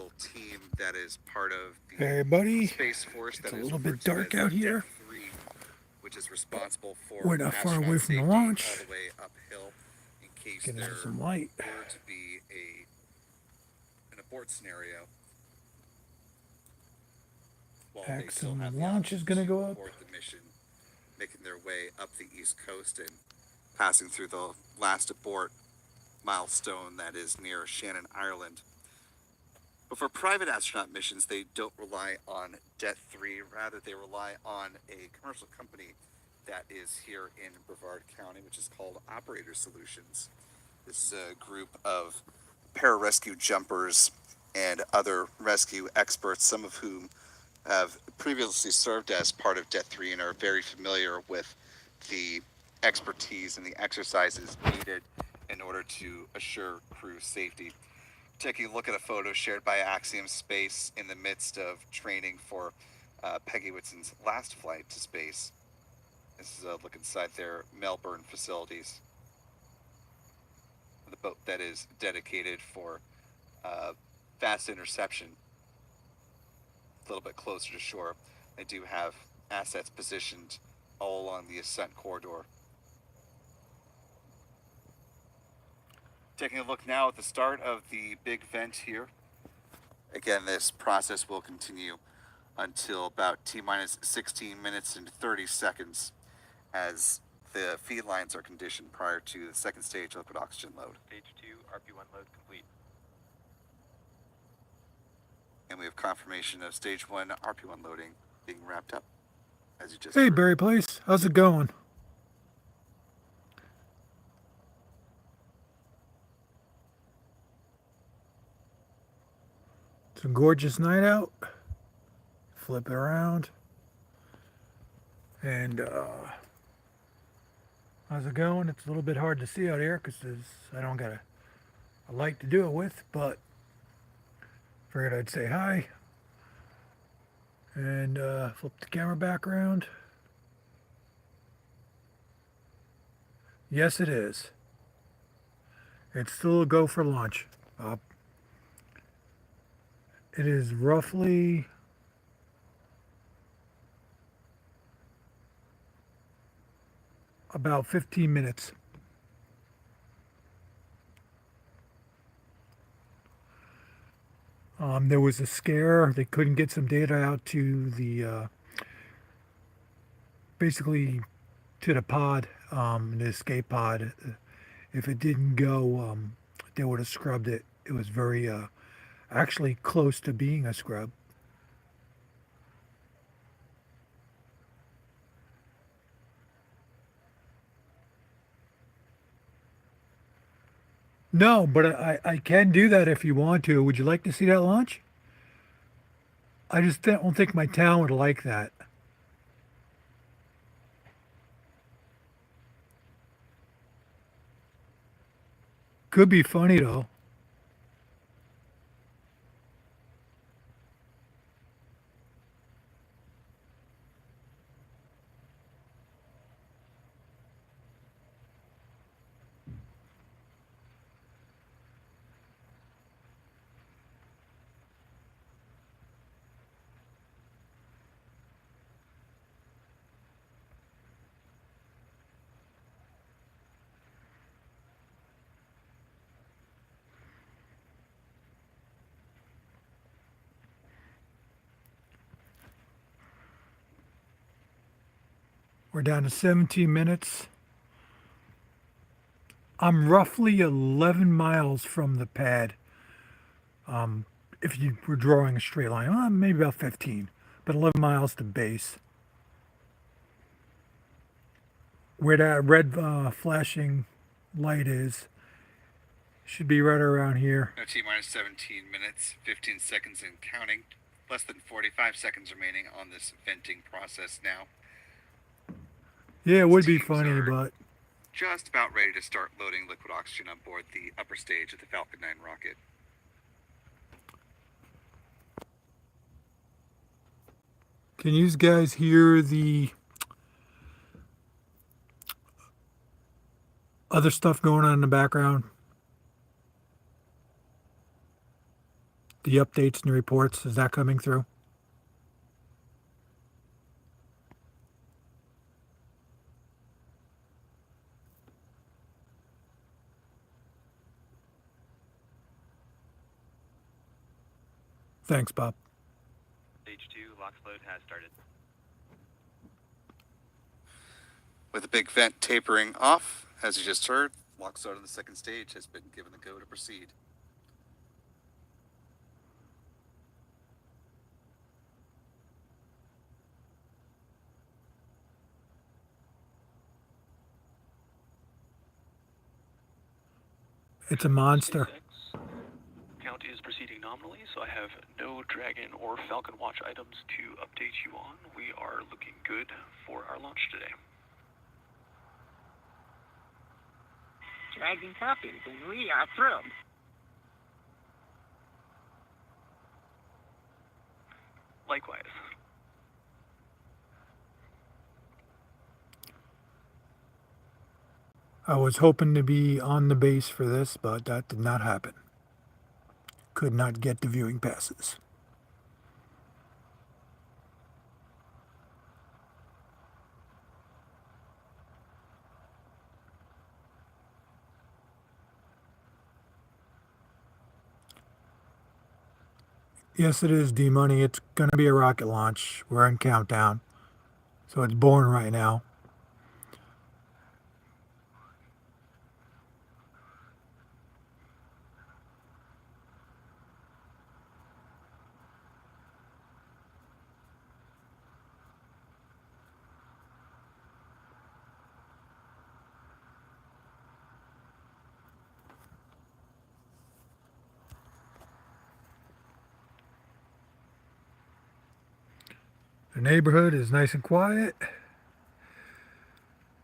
team that is part of Hey, the buddy. Space Force It's that a is little referred bit to dark as out Det here, 3, which is but responsible for we're not far away astronaut from the safety all launch. the way uphill in Let's case get into there some light. were to be an abort scenario while they still have Axiom the launch option is gonna to go up. abort the mission, making their way up the East Coast and passing through the last abort milestone that is near Shannon, Ireland. But for private astronaut missions, they don't rely on Det 3. Rather, they rely on a commercial company that is here in Brevard County, which is called Operator Solutions. This is a group of pararescue jumpers and other rescue experts, some of whom have previously served as part of Det 3 and are very familiar with the expertise and the exercises needed in order to assure crew safety. Taking a look at a photo shared by Axiom Space in the midst of training for Peggy Whitson's last flight to space. This is a look inside their Melbourne facilities. The boat that is dedicated for uh, fast interception, a little bit closer to shore. They do have assets positioned all along the ascent corridor. Taking a look now at the start of the big vent here. Again, this process will continue until about T minus 16 minutes and 30 seconds as the feed lines are conditioned prior to the second stage liquid oxygen load. Stage 2, RP1 load complete. And we have confirmation of stage 1 RP1 loading being wrapped up, as you just Hey, heard. Barry Place. How's it going? It's a gorgeous night out. Flip it around. And how's it going? It's a little bit hard to see out here because I don't got a light to do it with, but figured I'd say hi and flip the camera back around. Yes, it is. It's still a go for launch. It is roughly about 15 minutes. There was a scare. They couldn't get some data out to the basically to the pod, the escape pod. If it didn't go, they would have scrubbed it. It was very actually close to being a scrub. No, but I can do that if you want to. Would you like to see that launch? I just don't think my town would like that. Could be funny though. We're down to 17 minutes. I'm roughly 11 miles from the pad. If you were drawing a straight line, maybe about 15, but 11 miles to base. Where that red flashing light is should be right around here. Now T minus 17 minutes, 15 seconds and counting. Less than 45 seconds remaining on this venting process now. Yeah, it would be Teams funny, are but just about ready to start loading liquid oxygen on board the upper stage of the Falcon 9 rocket. can you guys hear the other stuff going on in the background? The updates and the reports, is that coming through? Thanks, Bob. Stage 2 LOX load has started. With the big vent tapering off, as you just heard, LOX load on the second stage has been given the go to proceed. It's a monster. Count is proceeding nominally, so I have no Dragon or Falcon Watch items to update you on. We are looking good for our launch today. Dragon copies, and we are thrilled. Likewise. I was hoping to be on the base for this, but that did not happen. Could not get the viewing passes. Yes, it is, D-Money. It's going to be a rocket launch. We're in countdown. So it's born right now. The neighborhood is nice and quiet.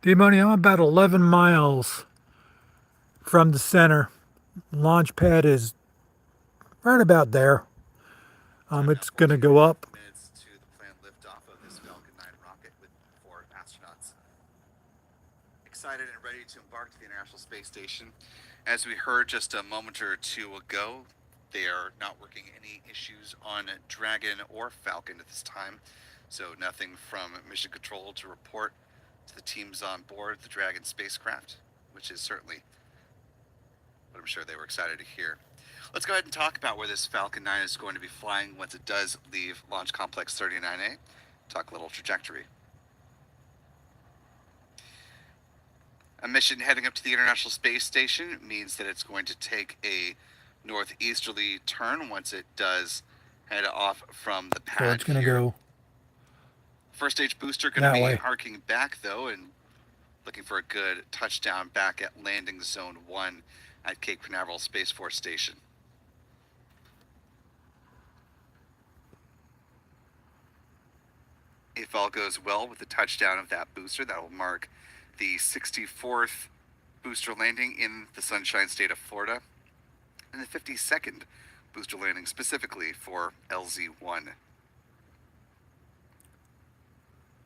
D-Money, I'm about 11 miles from the center. Launch pad is right about there. It's going to go up. Minutes to the planned liftoff of this Falcon 9 rocket with 4 astronauts. Excited and ready to embark to the International Space Station. As we heard just a moment or two ago, they are not working any issues on Dragon or Falcon at this time. So nothing from mission control to report to the teams on board the Dragon spacecraft, which is certainly what I'm sure they were excited to hear. Let's go ahead and talk about where this Falcon 9 is going to be flying once it does leave Launch Complex 39A. Talk a little trajectory. A mission heading up to the International Space Station means that it's going to take a northeasterly turn once it does head off from the pad. So it's going to here. go First stage booster going to be way. arcing back though and looking for a good touchdown back at landing zone 1 at Cape Canaveral Space Force Station. If all goes well with the touchdown of that booster, that will mark the 64th booster landing in the Sunshine State of Florida and the 52nd booster landing specifically for LZ-1.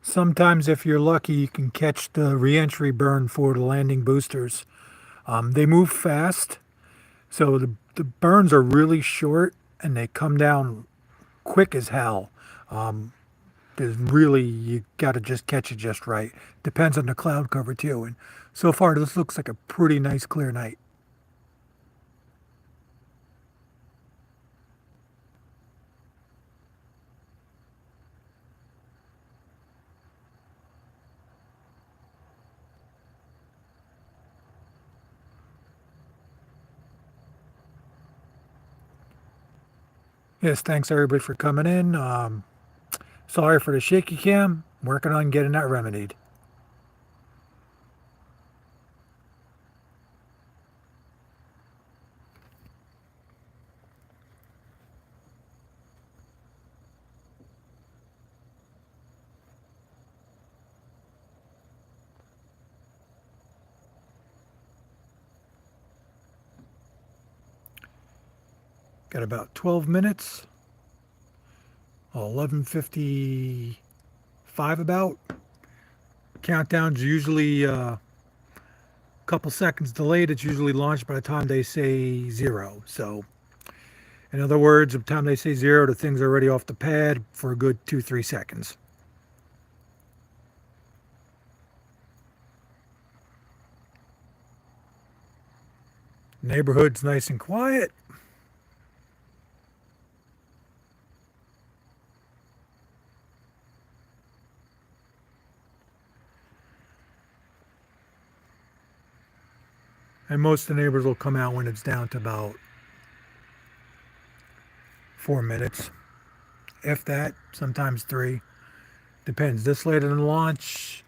Sometimes, if you're lucky, you can catch the reentry burn for the landing boosters. They move fast, so the burns are really short and they come down quick as hell. There's really, you got to just catch it just right. Depends on the cloud cover too. And so far, this looks like a pretty nice clear night. Yes, thanks everybody for coming in. Sorry for the shaky cam. Working on getting that remedied. Got about 12 minutes. 11:55 about. Countdown's usually a couple seconds delayed. It's usually launched by the time they say 0. So In other words, by the time they say 0, the thing's already off the pad for a good 2-3 seconds. Neighborhood's nice and quiet. And most of the neighbors will come out when it's down to about 4 minutes. If that, sometimes 3. Depends. This late in the launch,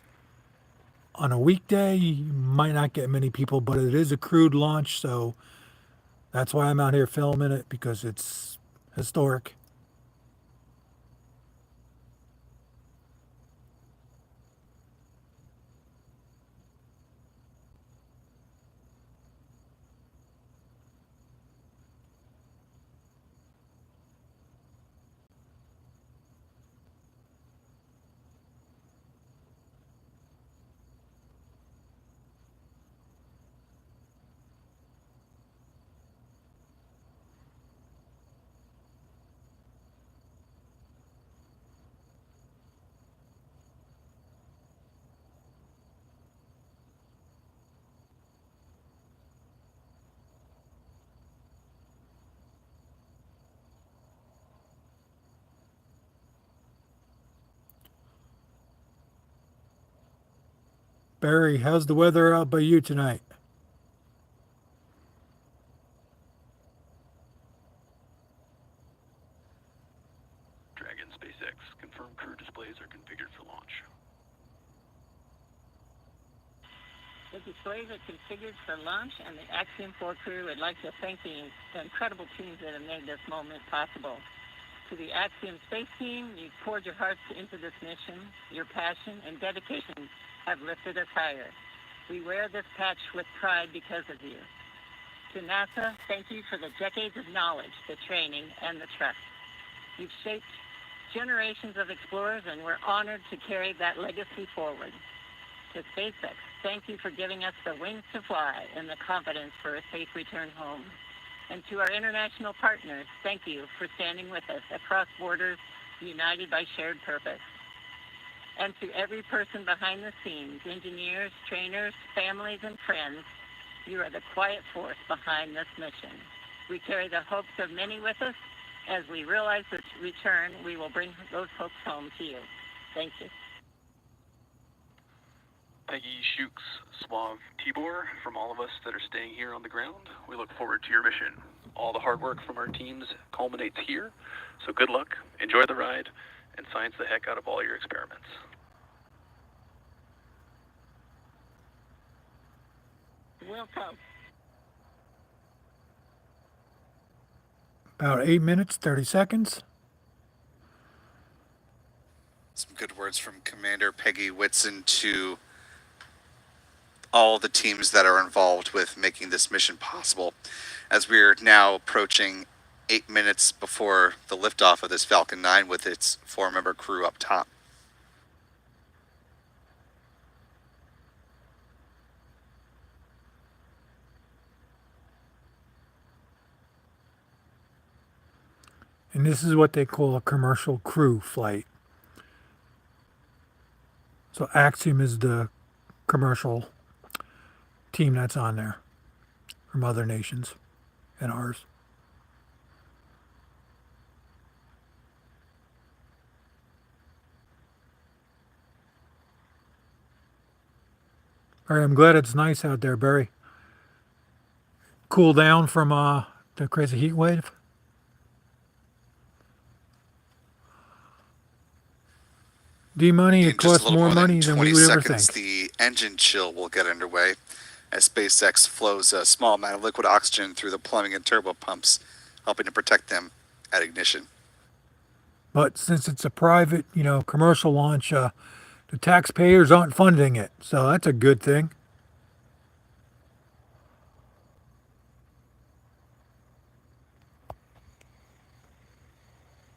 on a weekday, you might not get many people, but it is a crewed launch, so that's why I'm out here filming it, because it's historic. Barry, how's the weather out by you tonight? Dragon SpaceX, confirmed crew displays are configured for launch. The displays are configured for launch, and the Axiom 4 crew would like to thank the incredible teams that have made this moment possible. To the Axiom space team, you poured your hearts into this mission. Your passion and dedication have lifted us higher. We wear this patch with pride because of you. To NASA, thank you for the decades of knowledge, the training, and the trust. You've shaped generations of explorers, and we're honored to carry that legacy forward. To SpaceX, thank you for giving us the wings to fly and the confidence for a safe return home. And to our international partners, thank you for standing with us across borders, united by shared purpose. And to every person behind the scenes, engineers, trainers, families, and friends, you are the quiet force behind this mission. We carry the hopes of many with us. As we realize the return, we will bring those hopes home to you. Thank you. Peggy, Shooks, Suave, Tibor, from all of us that are staying here on the ground, we look forward to your mission. All the hard work from our teams culminates here, so good luck, enjoy the ride, and science the heck out of all your experiments. Welcome. About 8 minutes, 30 seconds. Some good words from Commander Peggy Whitson to all the teams that are involved with making this mission possible, as we are now approaching 8 minutes before the liftoff of this Falcon 9 with its 4-member crew up top. And this is what they call a commercial crew flight. So Axiom is the commercial team that's on there from other nations and ours. All right, I'm glad it's nice out there, Barry. Cool down from the crazy heat wave. D-money, In it just a costs little more more than money than 20 we would ever seconds, think. the engine chill will get underway as SpaceX flows a small amount of liquid oxygen through the plumbing and turbo pumps, helping to protect them at ignition. But since it's a private, commercial launch, the taxpayers aren't funding it. So that's a good thing.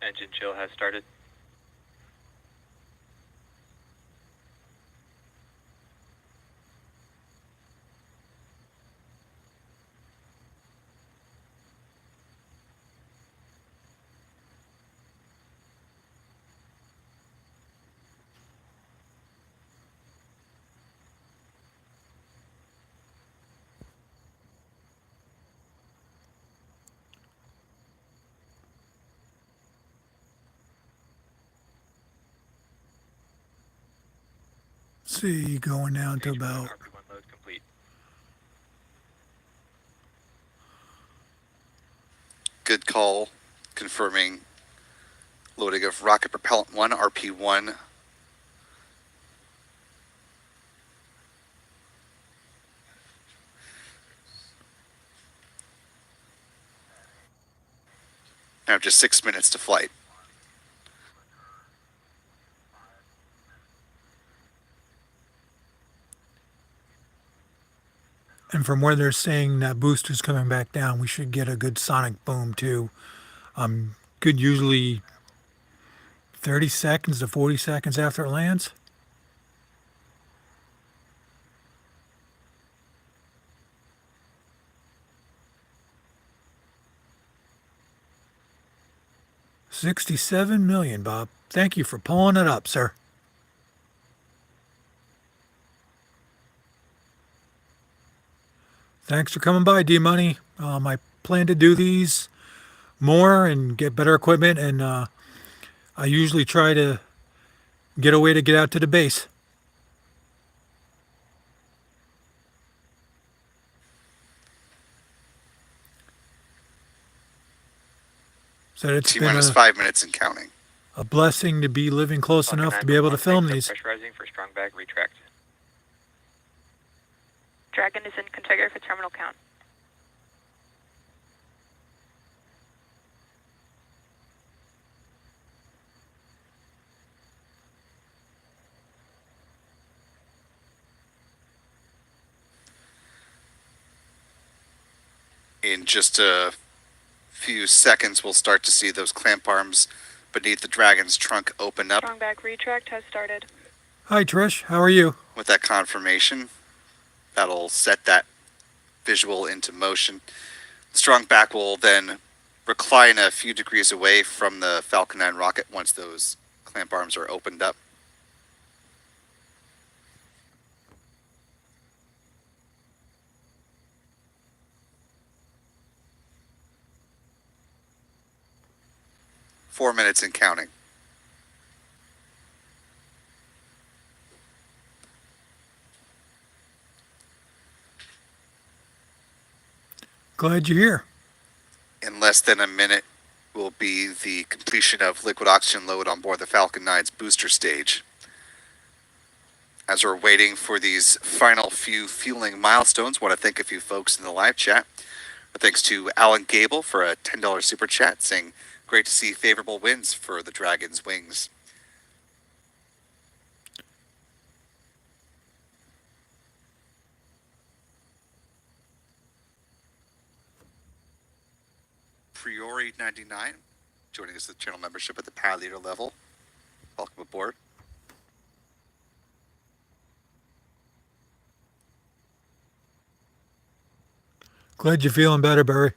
Engine chill has started. see, going down to Stage 1, about RP1 load complete. Good call. Confirming loading of rocket propellant 1, RP1. Now just 6 minutes to flight. and from where they're saying that booster's coming back down, we should get a good sonic boom too. Good usually 30 seconds to 40 seconds after it lands. $67 million, Bob. Thank you for pulling it up, sir. Thanks for coming by, D Money. I plan to do these more and get better equipment, and I usually try to get a way to get out to the base. So it's T been minus 5 minutes and counting. a blessing to be living close Falcon enough 9 to be able to Thanks film up these. Pressurizing for strong bag retract. Dragon is in configure for terminal count. In just a few seconds, we'll start to see those clamp arms beneath the Dragon's trunk open up. Strong bag retract has started. Hi, Trish. How are you? With that confirmation, that'll set that visual into motion. Strong back will then recline a few degrees away from the Falcon 9 rocket once those clamp arms are opened up. Four minutes and counting. Glad you're here. In less than a minute will be the completion of liquid oxygen load on board the Falcon 9's booster stage. As we're waiting for these final few fueling milestones, want to thank a few folks in the live chat. Thanks to Alan Gable for a $10 super chat saying, great to see favorable winds for the Dragon's wings. Priori 99 joining us with channel membership at the pad leader level. Welcome aboard. Glad you're feeling better, Barry.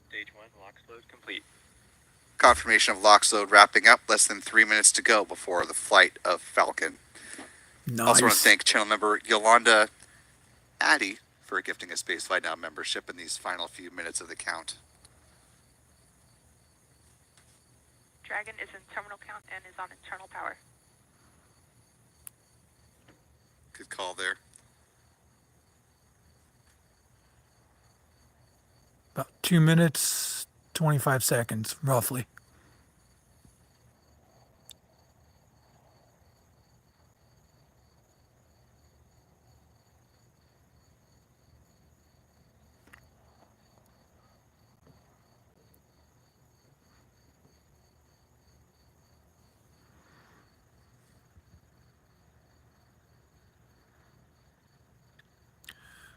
Stage 1 LOX load complete. Confirmation of LOX load wrapping up. Less than 3 minutes to go before the flight of Falcon. Nice. Also want to thank channel member Yolanda Addy for gifting a Spaceflight Now membership in these final few minutes of the count. Dragon is in terminal count and is on internal power. Good call there. About 2 minutes, 25 seconds, roughly.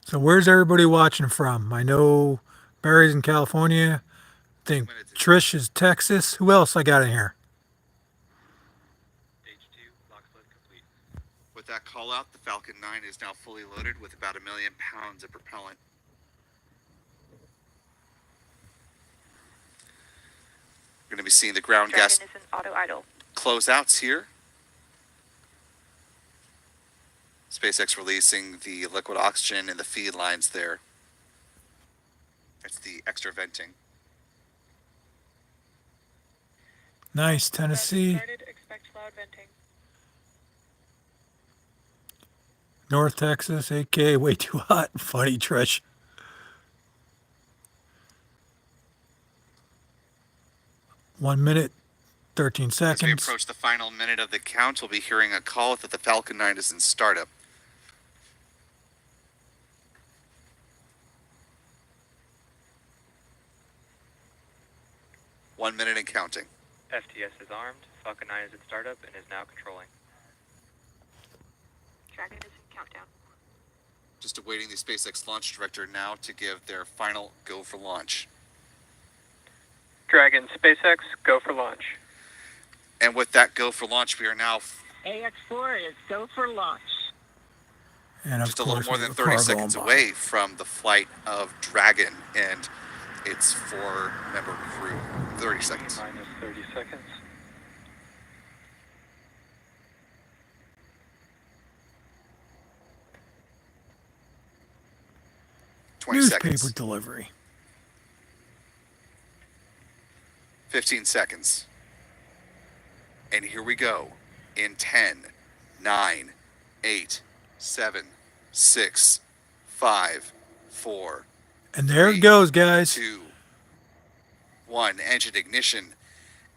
So where's everybody watching from? I know Barry's in California. I think Trish is Texas. Who else I got in here? Stage 2 LOX load complete. With that call out, the Falcon 9 is now fully loaded with about 1 million pounds of propellant. We're going to be seeing the ground Dragon gas is in auto idle. closeouts here. SpaceX releasing the liquid oxygen in the feed lines there. It's the extra venting. Nice, Tennessee. Started, expect loud venting. North Texas, aka way too hot. Funny, Trish. 1 minute, 13 As we seconds. approach the final minute of the count, we'll be hearing a call that the Falcon 9 is in startup. One minute and counting. FTS is armed. Falcon 9 is in startup and is now controlling. Dragon is in countdown. Just awaiting the SpaceX launch director now to give their final go for launch. Dragon, SpaceX, go for launch. And with that go for launch, we are now AX4 is go for launch. And of just a course, little more we than have 30 cargo seconds on board. away from the flight of Dragon and its 4-member crew. 30 seconds. Minus 30 seconds. Newspaper seconds. delivery. 15 seconds. And here we go. In 10, 9, 8, 7, 6, 5, 4, And there 3, it goes, guys. 2, 1. Engine ignition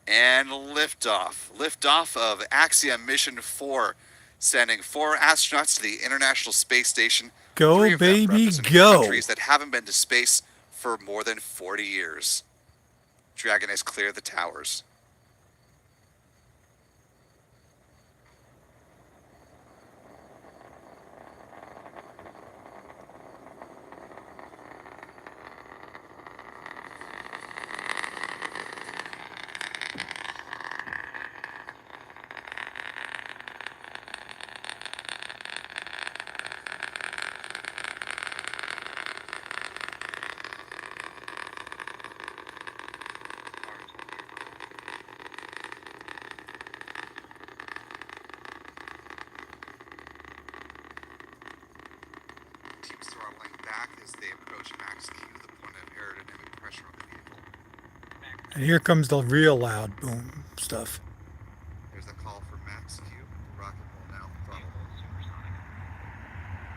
and liftoff. Liftoff of Axiom Mission 4, sending 4 astronauts to the International Space Station. Go, 3 of them baby, representing go. countries that haven't been to space for more than 40 years. Dragon has cleared the towers. Teams throttling back as they approach max Q, the point of aerodynamic pressure on the vehicle. And here comes the real loud boom stuff. There's a call for max Q. The rocket will now throttle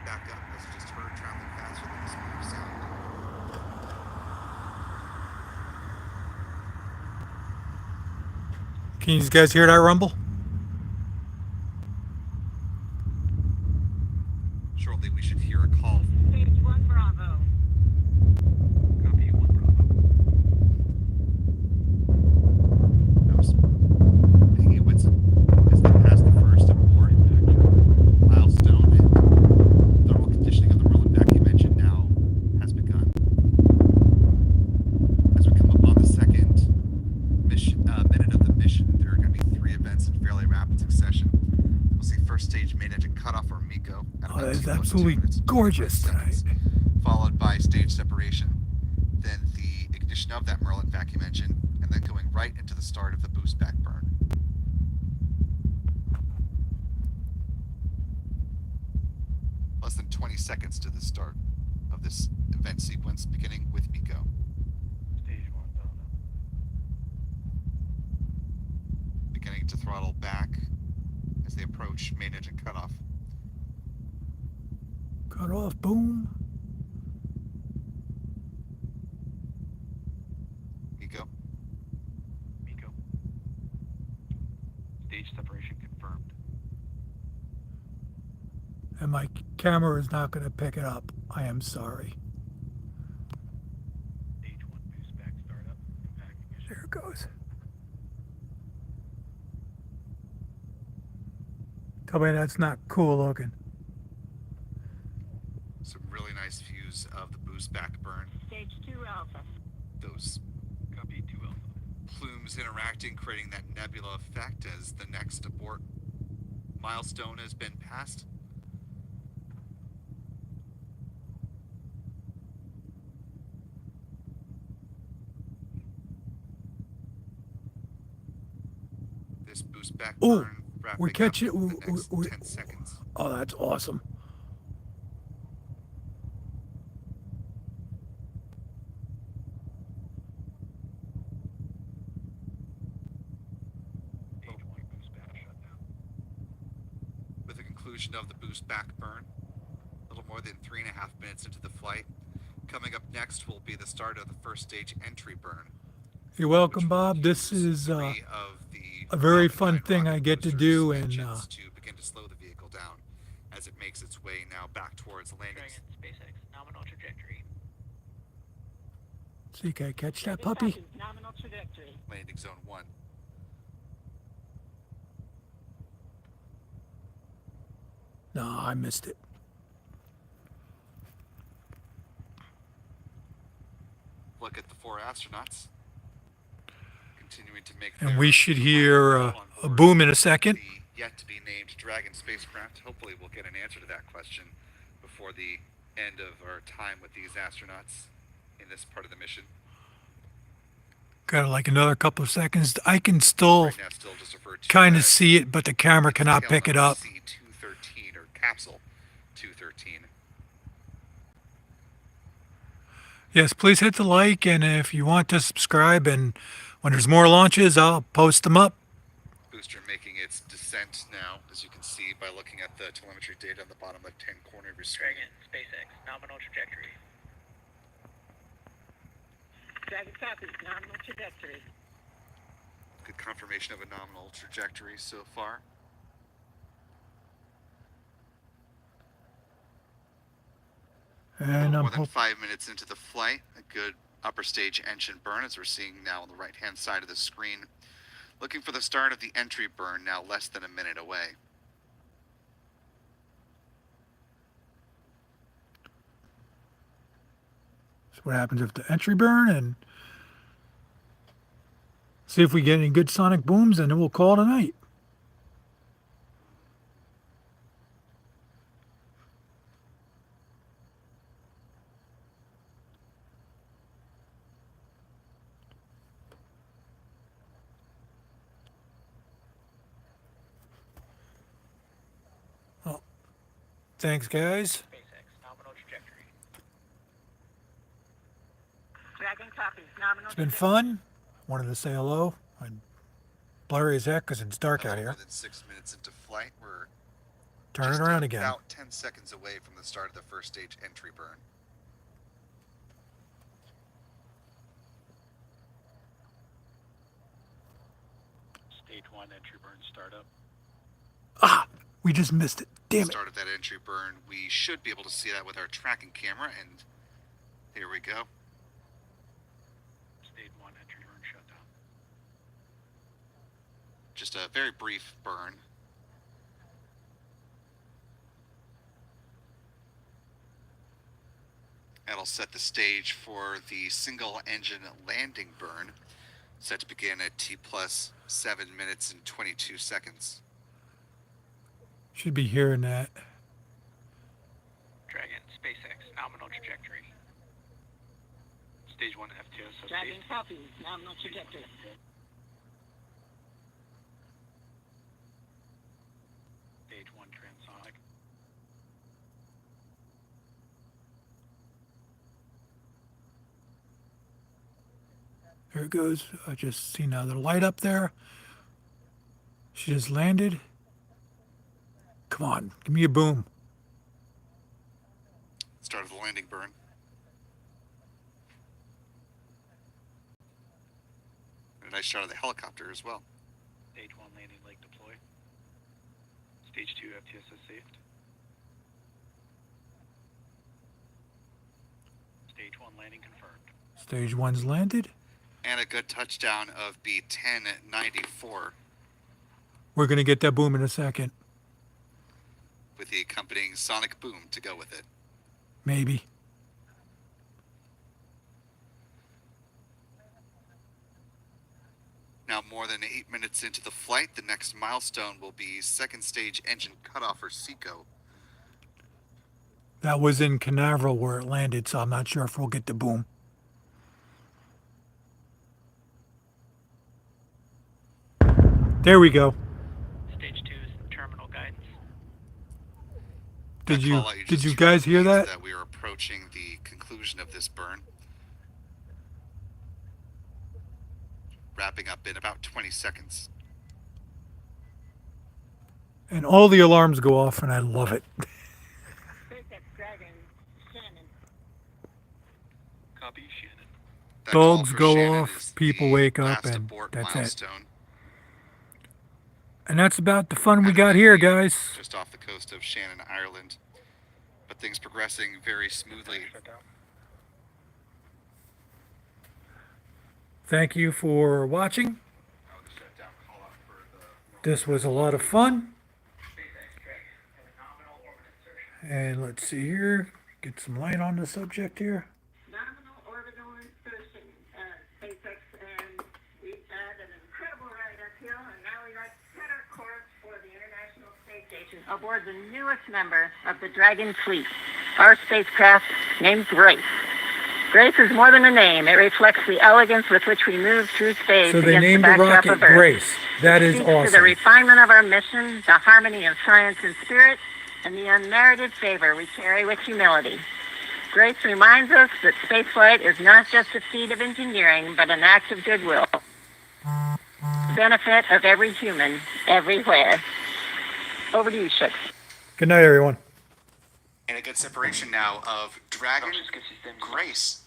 back up as you just heard, traveling faster than the speed of sound. Can you guys hear that rumble? Shortly, we should hear a call. Stage 1 Bravo. Copy 1 Bravo. Peggy Whitson as they pass the first abort milestone, and thermal conditioning of the Merlin vacuum engine now has begun. As we come up on the second minute of the mission, there are going to be 3 events in fairly rapid succession. We'll see first stage main engine cutoff or MECO at Oh, about that is 2 absolutely minutes and 25 gorgeous seconds, tonight. followed by stage separation, then the ignition of that Merlin vacuum engine, and then going right into the start of the boost back burn. Less than 20 seconds to the start of this event sequence, beginning with MECO. Stage 1 Delta. Beginning to throttle back as they approach main engine cutoff. Cut off, boom. MECO. MECO. Stage separation confirmed. And my camera is not going to pick it up. I am sorry. Stage 1 boost back startup. Impact ignition. There it goes. Tell me that's not cool looking. Some really nice views of the boost back burn. Stage 2 Alpha. Those Copy 2 Alpha. plumes interacting, creating that nebula effect as the next abort milestone has been passed. This boost back Ooh, burn wrapping we're catching- up in the next we- 10 seconds. Oh, that's awesome. Stage 1 boost back shutdown. With the conclusion of the boost back burn, A little more than 3.5 minutes into the flight. Coming up next will be the start of the first stage entry burn. You're welcome, Bob. This is a very fun thing I get to do, and to begin to slow the vehicle down as it makes its way now back towards landing. Dragon, SpaceX, nominal trajectory. see, can I catch that puppy? Nominal trajectory. Landing zone 1. No, I missed it. Look at the 4 astronauts continuing to make. And we should hear a boom in a second. The yet to be named Dragon spacecraft. Hopefully, we'll get an answer to that question before the end of our time with these astronauts in this part of the mission. Got like another couple of seconds. I can still Right now, still just referred to kind of as see it, but the camera cannot tail pick it number up. C213 or capsule 213. Yes, please hit the like, and if you want to subscribe, and when there's more launches, I'll post them up. Booster making its descent now, as you can see by looking at the telemetry data on the bottom left-hand corner of your screen. Dragon, SpaceX, nominal trajectory. Dragon copies. Nominal trajectory. Good confirmation of a nominal trajectory so far. And I'm More than hoping 5 minutes into the flight, a good upper stage engine burn, as we're seeing now on the right-hand side of the screen. Looking for the start of the entry burn, now less than a minute away. that's what happens if the entry burn, and see if we get any good sonic booms, and then we'll call it a night. Oh, thanks, guys. SpaceX, nominal trajectory. Dragon copies. Nominal It's been trajectory. fun. Wanted to say hello. And blurry as heck because it's dark out here. More than 6 minutes into flight, we're Turn it just around again. about 10 seconds away from the start of the first stage entry burn. Stage 1 entry burn startup. Ah, we just missed it. Damn it. Start of that entry burn, we should be able to see that with our tracking camera, and here we go. Stage 1 entry burn shutdown. Just a very brief burn. That'll set the stage for the single engine landing burn, set to begin at T plus 7 minutes and 22 seconds. Should be hearing that. Dragon, SpaceX, nominal trajectory. Stage 1 FTS Dragon update. copies. Nominal trajectory. Stage 1 transonic. There it goes. I just see another light up there. She just landed. Come on, give me a boom. Start of the landing burn. And a nice shot of the helicopter as well. Stage 1 landing leg deploy. Stage 2 FTSS saved. Stage 1 landing confirmed. Stage 1's landed. And a good touchdown of B-1094 We're going to get that boom in a second. with the accompanying sonic boom to go with it. Maybe. Now more than 8 minutes into the flight, the next milestone will be second stage engine cutoff or SECO. That was in Canaveral where it landed, so I'm not sure if we'll get the boom. There we go. Stage 2 is terminal guidance. Did That you call out did just you heard guys hear means that? we are approaching the conclusion of this burn. Wrapping up in about 20 seconds. And all the alarms go off, and I love it. SpaceX Dragon That call bulbs for go Shannon off, is people the wake up, last and abort that's it. milestone. And that's about the fun we got here, guys. Just off the coast of Shannon, Ireland. But things progressing very smoothly. Thank you for watching. This was a lot of fun. And let's see here. Get some light on the subject here. Nominal orbital insertion, SpaceX, and we've had an incredible ride uphill, and now we like to set our course for the International Space Station aboard the newest member of the Dragon fleet, our spacecraft named Grace. Grace is more than a name. It reflects the elegance with which we move through space. So they against named the the backdrop rocket of Earth. Grace. That is Speaks to the awesome. refinement of our mission, the harmony of science and spirit, and the unmerited favor we carry with humility. Grace reminds us that spaceflight is not just a feat of engineering, but an act of goodwill. The benefit of every human, everywhere. Over to you, Shux. Good night, everyone. And a good separation now of Dragon Grace.